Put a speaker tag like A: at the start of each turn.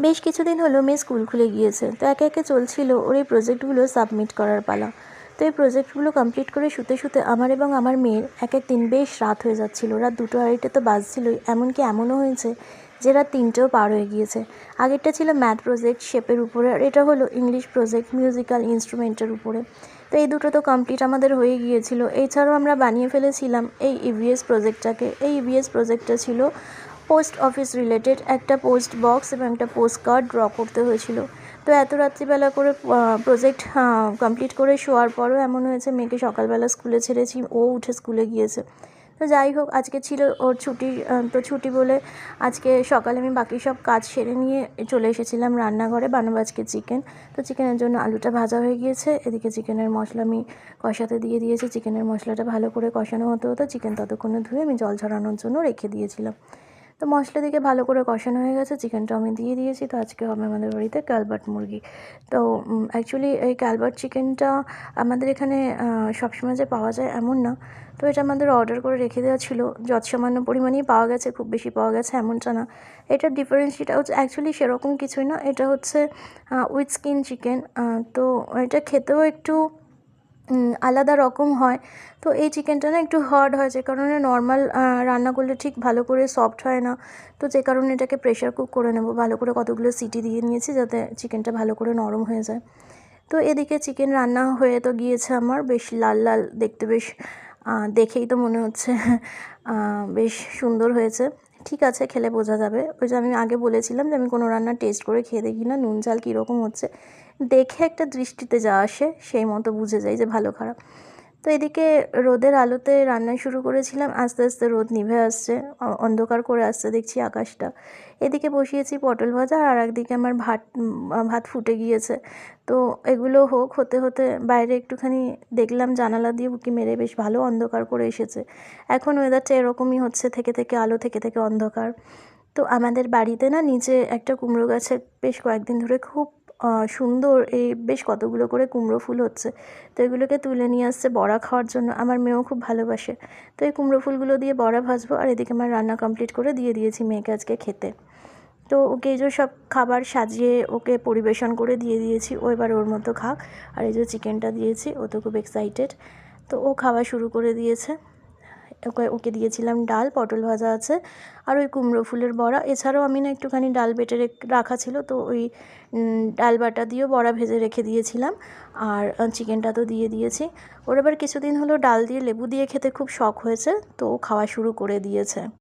A: বেশ কিছুদিন হলো মেয়ে স্কুল খুলে গিয়েছে, তো একে একে চলছিল ওর এই প্রজেক্টগুলো সাবমিট করার পালা। তো এই প্রজেক্টগুলো কমপ্লিট করে শুতে শুতে আমার এবং আমার মেয়ের এক এক দিন বেশ রাত হয়ে যাচ্ছিল। রাত 2-2:30 তো বাজছিলই, এমনকি এমনও হয়েছে যে রাত 3টেও পার হয়ে গিয়েছে। আগেরটা ছিল ম্যাথ প্রজেক্ট শেপের উপরে, আর এটা হলো ইংলিশ প্রজেক্ট মিউজিক্যাল ইনস্ট্রুমেন্টের উপরে। তো এই দুটো তো কমপ্লিট আমাদের হয়ে গিয়েছিল। এছাড়াও আমরা বানিয়ে ফেলেছিলাম এই ইভিএস প্রজেক্টটাকে। এই ইভিএস প্রজেক্টটা ছিল পোস্ট অফিস রিলেটেড, একটা পোস্ট বক্স এবং একটা পোস্ট কার্ড ড্র করতে হয়েছিল। তো এত রাত্রিবেলা করে প্রজেক্ট কমপ্লিট করে শোয়ার পরও এমন হয়েছে মেয়েকে সকালবেলা স্কুলে ছেড়েছি, ও উঠে স্কুলে গিয়েছে। তো যাই হোক, আজকে ছিল ওর ছুটি, তো ছুটি বলে আজকে সকালে আমি বাকি সব কাজ সেরে নিয়ে চলে এসেছিলাম রান্নাঘরে। বানাবো আজকে চিকেন। তো চিকেনের জন্য আলুটা ভাজা হয়ে গিয়েছে, এদিকে চিকেনের মশলা আমি কষাতে দিয়ে দিয়েছি। চিকেনের মশলাটা ভালো করে কষানো হতে হতো, চিকেন ততক্ষণে ধুয়ে আমি জল ঝরানোর জন্য রেখে দিয়েছিলাম। তো মশলা দিকে ভালো করে কষানো হয়ে গেছে, চিকেনটা আমি দিয়ে দিয়েছি। তো আজকে হবে আমাদের বাড়িতে ক্যালবার্ট মুরগি। তো অ্যাকচুয়ালি এই ক্যালবার্ট চিকেনটা আমাদের এখানে সবসময় যে পাওয়া যায় এমন না। তো এটা আমাদের অর্ডার করে রেখে দেওয়া ছিল, যৎসামান্য পরিমাণেই পাওয়া গেছে, খুব বেশি পাওয়া গেছে এমনটা না। এটার ডিফারেন্স যেটা হচ্ছে অ্যাকচুয়ালি সেরকম কিছুই না, এটা হচ্ছে উইথ স্কিন চিকেন। তো এটা খেতেও একটু আলাদা রকম হয়। তো এই চিকেনটা না একটু হার্ড হয়, যে কারণে নর্মাল রান্না করলে ঠিক ভালো করে সফট হয় না। তো যে কারণে এটাকে প্রেশার কুক করে নেব, ভালো করে কতগুলো সিটি দিয়ে নিয়েছি যাতে চিকেনটা ভালো করে নরম হয়ে যায়। তো এদিকে চিকেন রান্না হয়ে তো গিয়েছে আমার, বেশ লাল লাল দেখতে, বেশ দেখেই তো মনে হচ্ছে বেশ সুন্দর হয়েছে। ঠিক আছে, খেলে বোঝা যাবে। ওই যে আমি আগে বলেছিলাম যে আমি কোনো রান্না টেস্ট করে খেয়ে দেখি না, নুন ঝাল কীরকম হচ্ছে দেখে একটা দৃষ্টিতে যা আসে সেই মতো বুঝে যাই যে ভালো খারাপ। তো এদিকে রোদের আলোতে রান্না শুরু করেছিলাম, আস্তে আস্তে রোদ নিভে আসছে, অন্ধকার করে আসছে দেখছি আকাশটা। এদিকে বসিয়েছি পটল ভাজা, আর একদিকে আমার ভাত ফুটে গিয়েছে। তো এগুলো হতে হতে বাইরে একটুখানি দেখলাম জানালা দিয়ে উঁকি মেরে, বেশ ভালো অন্ধকার করে এসেছে। এখন ওয়েদারটা এরকমই হচ্ছে, থেকে থেকে আলো, থেকে থেকে অন্ধকার। তো আমাদের বাড়িতে না নিচে একটা কুমড়ো গাছে বেশ কয়েকদিন ধরে খুব সুন্দর এই বেশ কতগুলো করে কুমড়ো ফুল হচ্ছে। তো এগুলোকে তুলে নিয়ে আসছে বড়া খাওয়ার জন্য, আমার মেয়েও খুব ভালোবাসে। তো এই কুমড়ো ফুলগুলো দিয়ে বড়া ভাজবো, আর এদিকে আমার রান্না কমপ্লিট করে দিয়ে দিয়েছি মেয়েকে আজকে খেতে। তো ওকে এই যে সব খাবার সাজিয়ে ওকে পরিবেশন করে দিয়ে দিয়েছি, ও এবার ওর মতো খাক। আর এই যে চিকেনটা দিয়েছি, ও তো খুব এক্সাইটেড। তো ও খাওয়া শুরু করে দিয়েছে। ওকে দিয়েছিলাম ডাল, পটল ভাজা আছে, আর ওই কুমড়ো ফুলের বড়া। এছাড়াও আমি না একটুখানি ডাল বেটে রাখা ছিল, তো ওই ডাল বাটা দিয়েও বড়া ভেজে রেখে দিয়েছিলাম। আর চিকেনটা তো দিয়ে দিয়েছি। ওর আবার কিছুদিন হলো ডাল দিয়ে লেবু দিয়ে খেতে খুব শখ হয়েছে, তো ও খাওয়া শুরু করে দিয়েছে।